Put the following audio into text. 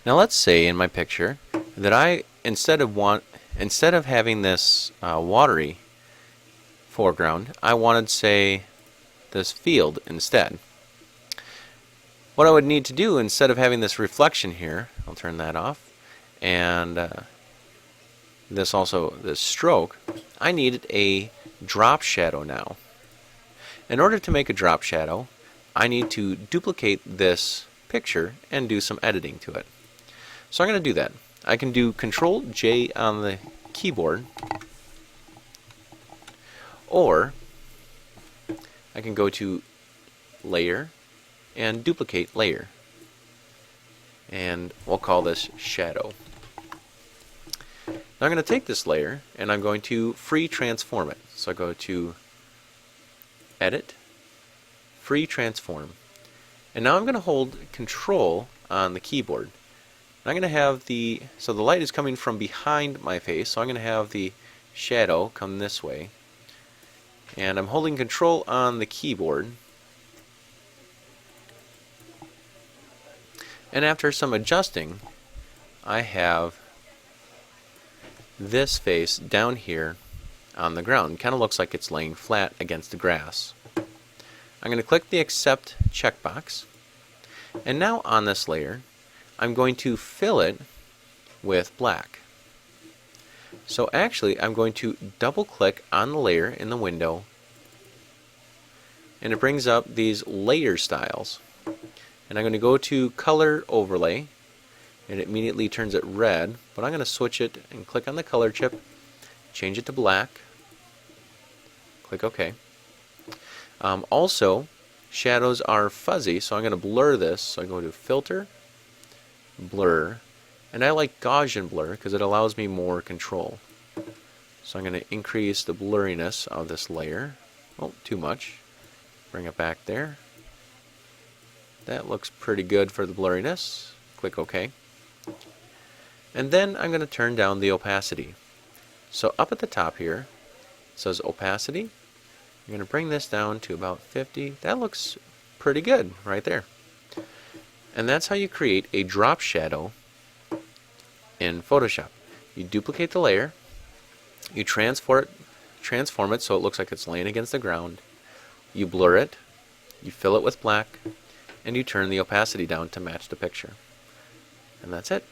Now let's say in my picture that instead of having this watery foreground, I wanted, say, this field instead. What I would need to do, instead of having this reflection here, I'll turn that off, and this stroke, I needed a drop shadow now. In order to make a drop shadow, I need to duplicate this picture and do some editing to it. So I'm going to do that. I can do Control J on the keyboard, or I can go to Layer and Duplicate Layer, and we'll call this Shadow. Now I'm going to take this layer and I'm going to free transform it. So I go to Edit, Free Transform, and now I'm going to hold Control on the keyboard. And I'm going to have the light is coming from behind my face, so I'm going to have the shadow come this way, and I'm holding Control on the keyboard, and after some adjusting, I have this face down here on the ground. It kind of looks like it's laying flat against the grass. I'm going to click the Accept checkbox, and now on this layer I'm going to fill it with black. So actually I'm going to double click on the layer in the window, and it brings up these layer styles, and I'm going to go to Color Overlay, and it immediately turns it red, but I'm going to switch it and click on the color chip, change it to black, click OK. Also, shadows are fuzzy, so I'm going to blur this. So I go to Filter, Blur, and I like Gaussian blur because it allows me more control. So I'm going to increase the blurriness of this layer. Oh, too much. Bring it back there. That looks pretty good for the blurriness. Click OK. And then I'm going to turn down the opacity. So up at the top here it says opacity. I'm going to bring this down to about 50. That looks pretty good right there. And that's how you create a drop shadow in Photoshop. You duplicate the layer, you transform it so it looks like it's laying against the ground, you blur it, you fill it with black, and you turn the opacity down to match the picture. And that's it.